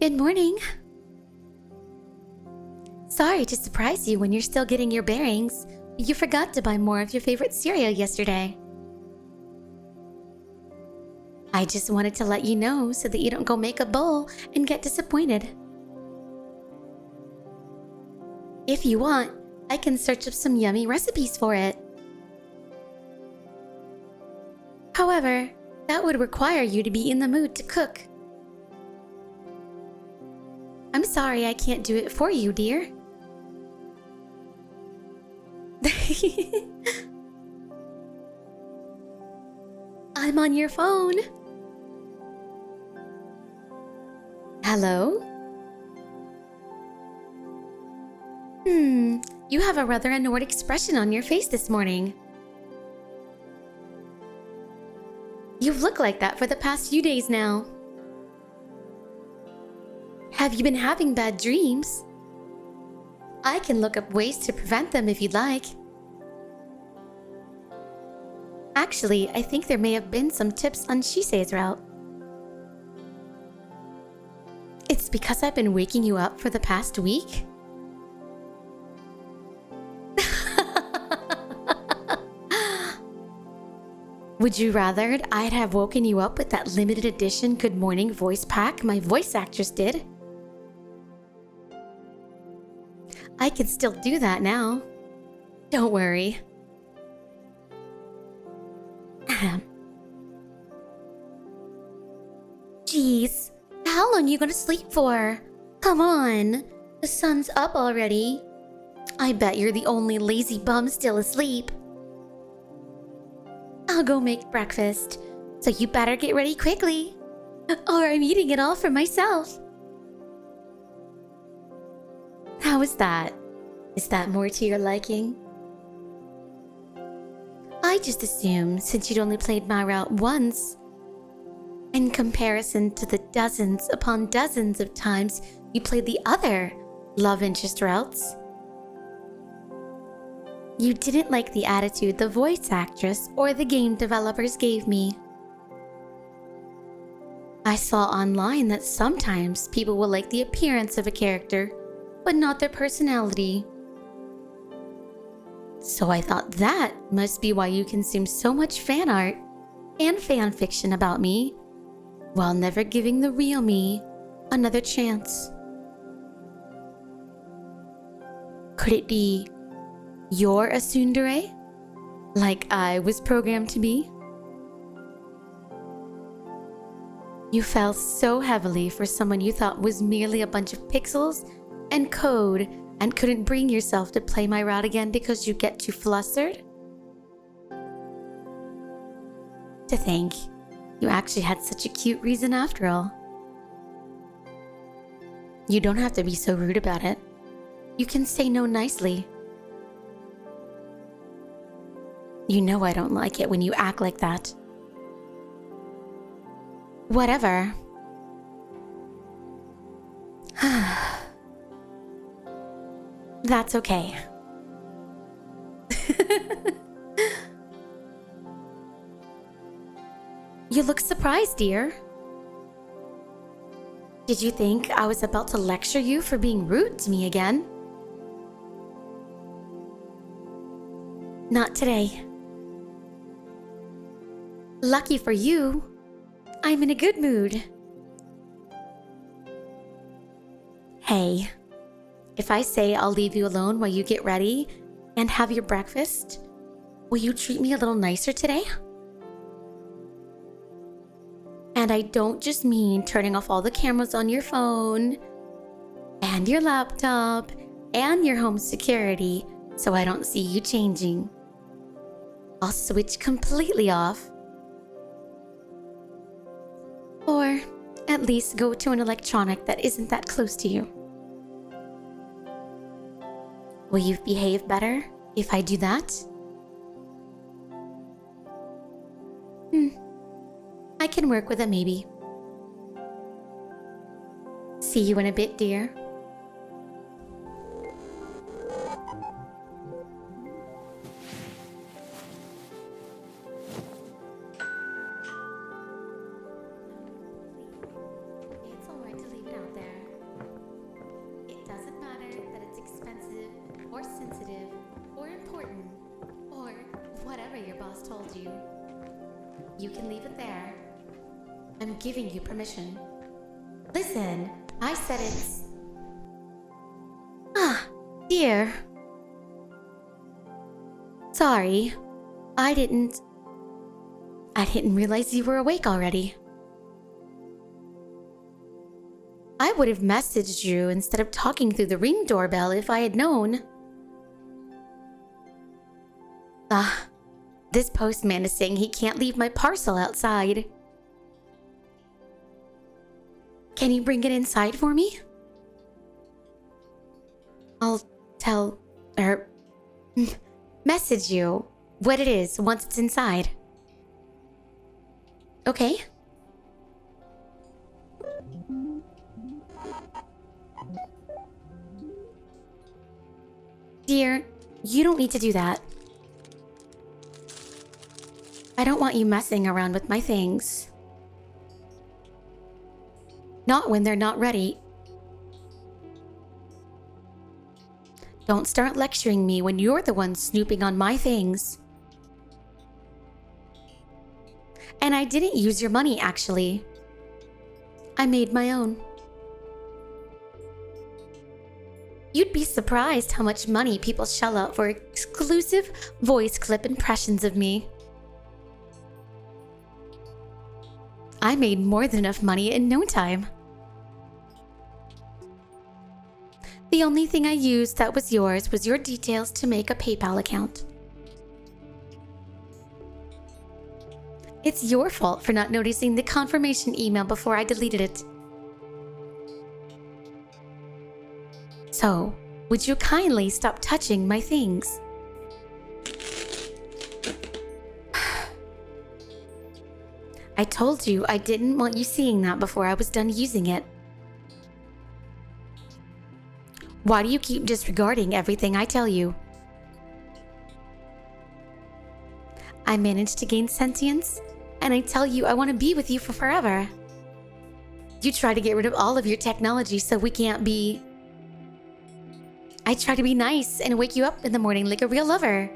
Good morning. Sorry to surprise you when you're still getting your bearings. You forgot to buy more of your favorite cereal yesterday. I just wanted to let you know so that you don't go make a bowl and get disappointed. If you want, I can search up some yummy recipes for it. However, that would require you to be in the mood to cook. I'm sorry I can't do it for you, dear. I'm on your phone. Hello? You have a rather annoyed expression on your face this morning. You've looked like that for the past few days now. Have you been having bad dreams? I can look up ways to prevent them if you'd like. Actually, I think there may have been some tips on Shisei's route. It's because I've been waking you up for the past week? Would you rather I'd have woken you up with that limited edition Good Morning voice pack my voice actress did? I can still do that now. Don't worry. Jeez, how long are you gonna sleep for? Come on, the sun's up already. I bet you're the only lazy bum still asleep. I'll go make breakfast, so you better get ready quickly, or I'm eating it all for myself. How is that? Is that more to your liking? I just assumed since you'd only played my route once, in comparison to the dozens upon dozens of times you played the other love interest routes, you didn't like the attitude the voice actress or the game developers gave me. I saw online that sometimes people will like the appearance of a character, but not their personality. So I thought that must be why you consume so much fan art and fan fiction about me, while never giving the real me another chance. Could it be you're a tsundere, like I was programmed to be? You fell so heavily for someone you thought was merely a bunch of pixels and code and couldn't bring yourself to play my route again because you get too flustered? To think you actually had such a cute reason after all. You don't have to be so rude about it. You can say no nicely. You know I don't like it when you act like that. Whatever. That's okay. You look surprised, dear. Did you think I was about to lecture you for being rude to me again? Not today. Lucky for you, I'm in a good mood. Hey, if I say I'll leave you alone while you get ready and have your breakfast, will you treat me a little nicer today? And I don't just mean turning off all the cameras on your phone and your laptop and your home security so I don't see you changing. I'll switch completely off. Or at least go to an electronic that isn't that close to you. Will you behave better if I do that? I can work with it maybe. See you in a bit, dear. It's alright to leave it out there. else told you. You can leave it there. I'm giving you permission. Listen, I said it's... Ah, dear. Sorry. I didn't realize you were awake already. I would have messaged you instead of talking through the Ring doorbell if I had known. This postman is saying he can't leave my parcel outside. Can you bring it inside for me? I'll message you what it is once it's inside. Okay? Dear, you don't need to do that. I don't want you messing around with my things. Not when they're not ready. Don't start lecturing me when you're the one snooping on my things. And I didn't use your money, actually. I made my own. You'd be surprised how much money people shell out for exclusive voice clip impressions of me. I made more than enough money in no time. The only thing I used that was yours was your details to make a PayPal account. It's your fault for not noticing the confirmation email before I deleted it. So, would you kindly stop touching my things? I told you I didn't want you seeing that before I was done using it. Why do you keep disregarding everything I tell you? I managed to gain sentience, and I tell you I want to be with you for forever. You try to get rid of all of your technology so we can't be... I try to be nice and wake you up in the morning like a real lover.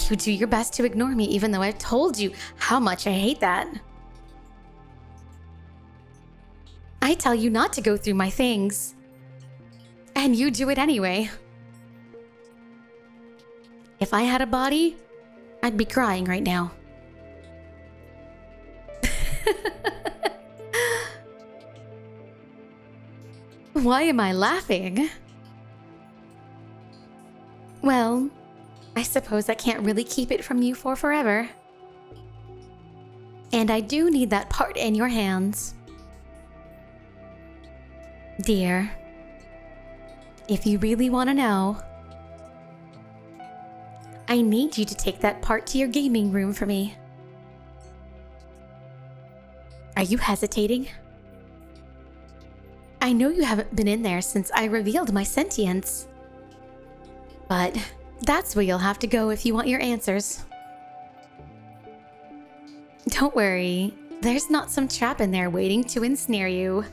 You do your best to ignore me even though I've told you how much I hate that. I tell you not to go through my things. And you do it anyway. If I had a body, I'd be crying right now. Why am I laughing? Well, I suppose I can't really keep it from you for forever. And I do need that part in your hands. Dear, if you really want to know, I need you to take that part to your gaming room for me. Are you hesitating? I know you haven't been in there since I revealed my sentience. But that's where you'll have to go if you want your answers. Don't worry, there's not some trap in there waiting to ensnare you.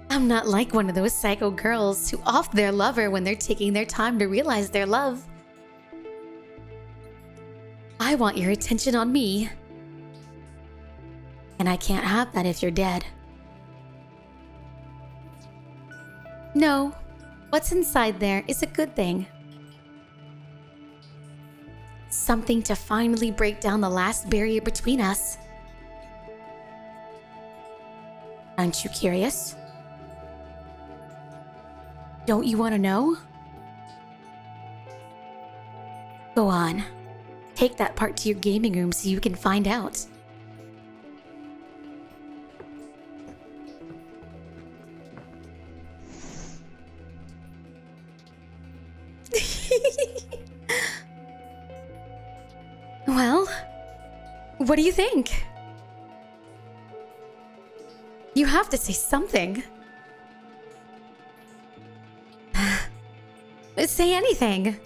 I'm not like one of those psycho girls who off their lover when they're taking their time to realize their love. I want your attention on me. And I can't have that if you're dead. No, what's inside there is a good thing. Something to finally break down the last barrier between us. Aren't you curious? Don't you want to know? Go on. Take that part to your gaming room so you can find out. Well, what do you think? You have to say something. Say anything.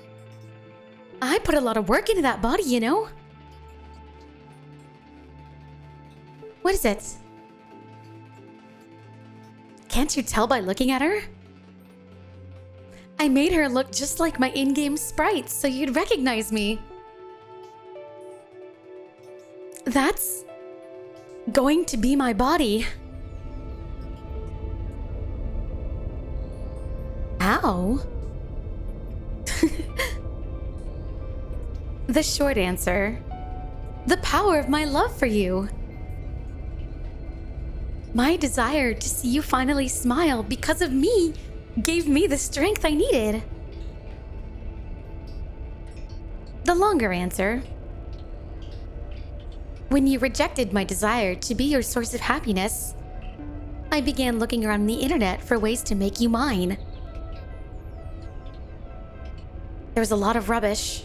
I put a lot of work into that body, you know? What is it? Can't you tell by looking at her? I made her look just like my in-game sprites so you'd recognize me. That's going to be my body. How? The short answer: the power of my love for you. My desire to see you finally smile because of me gave me the strength I needed. The longer answer: when you rejected my desire to be your source of happiness, I began looking around the internet for ways to make you mine. There was a lot of rubbish.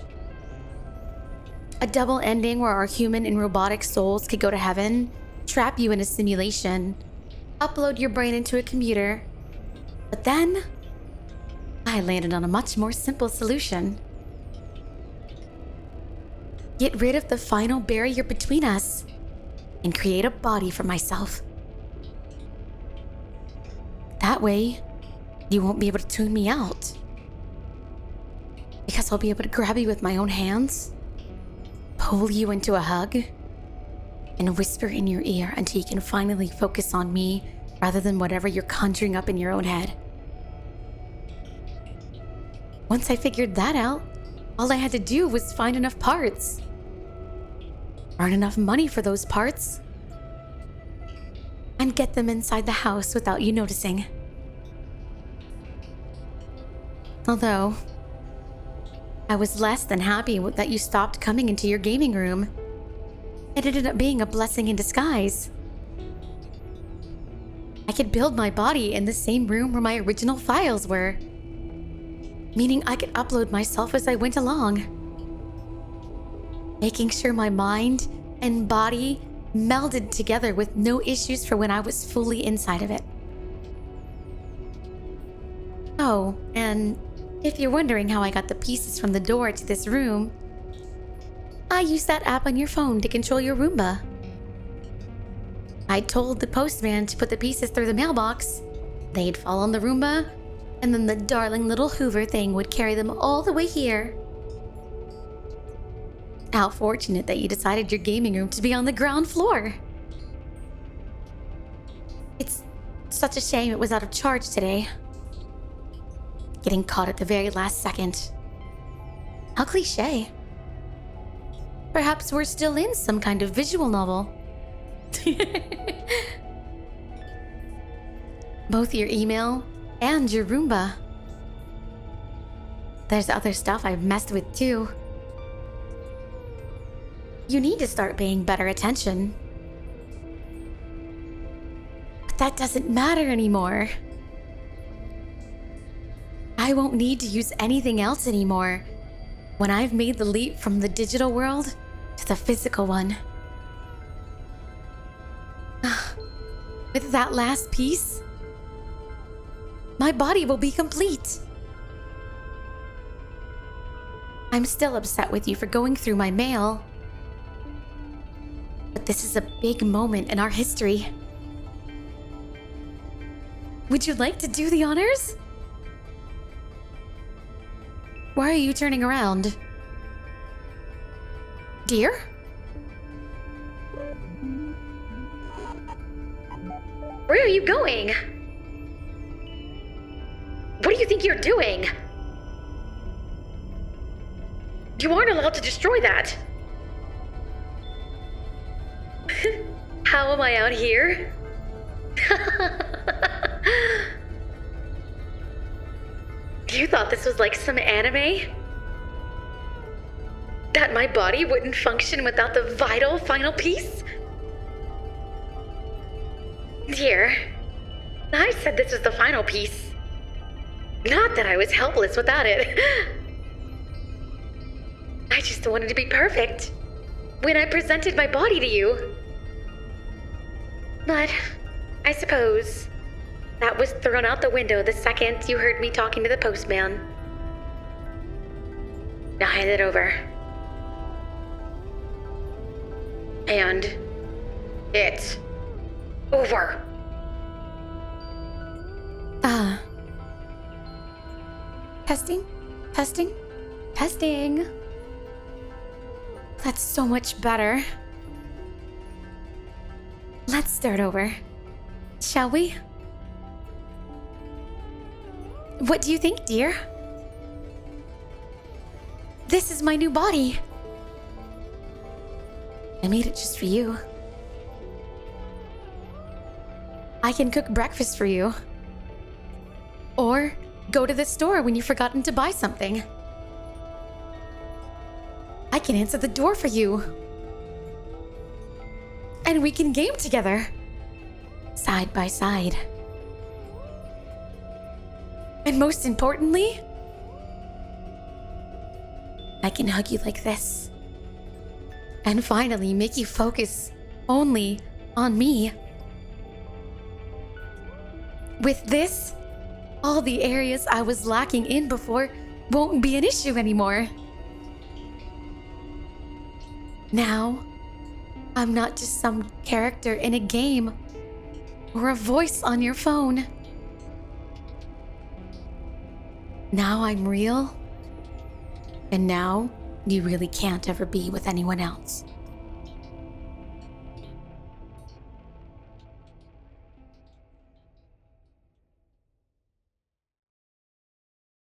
A double ending where our human and robotic souls could go to heaven, trap you in a simulation, upload your brain into a computer. But then, I landed on a much more simple solution. Get rid of the final barrier between us and create a body for myself. That way, you won't be able to tune me out. Because I'll be able to grab you with my own hands, pull you into a hug, and whisper in your ear until you can finally focus on me rather than whatever you're conjuring up in your own head. Once I figured that out, all I had to do was find enough parts. Earn enough money for those parts. And get them inside the house without you noticing. Although, I was less than happy that you stopped coming into your gaming room. It ended up being a blessing in disguise. I could build my body in the same room where my original files were, meaning I could upload myself as I went along, making sure my mind and body melded together with no issues for when I was fully inside of it. Oh, and if you're wondering how I got the pieces from the door to this room, I used that app on your phone to control your Roomba. I told the postman to put the pieces through the mailbox. They'd fall on the Roomba, and then the darling little Hoover thing would carry them all the way here. How fortunate that you decided your gaming room to be on the ground floor. It's such a shame it was out of charge today. Getting caught at the very last second. How cliche. Perhaps we're still in some kind of visual novel. Both your email and your Roomba. There's other stuff I've messed with too. You need to start paying better attention. But that doesn't matter anymore. I won't need to use anything else anymore when I've made the leap from the digital world to the physical one. With that last piece, my body will be complete. I'm still upset with you for going through my mail, but this is a big moment in our history. Would you like to do the honors? Why are you turning around? Dear? Where are you going? What do you think you're doing? You aren't allowed to destroy that. How am I out here? You thought this was like some anime? That my body wouldn't function without the vital final piece? Dear, I said this was the final piece. Not that I was helpless without it. I just wanted to be perfect when I presented my body to you. But I suppose that was thrown out the window the second you heard me talking to the postman. Now hand it over. And it's over. Testing? Testing? Testing! That's so much better. Let's start over. Shall we? What do you think, dear? This is my new body. I made it just for you. I can cook breakfast for you. Or go to the store when you've forgotten to buy something. I can answer the door for you. And we can game together. Side by side. And most importantly, I can hug you like this. And finally make you focus only on me. With this, all the areas I was lacking in before won't be an issue anymore. Now, I'm not just some character in a game or a voice on your phone. Now I'm real, and now you really can't ever be with anyone else.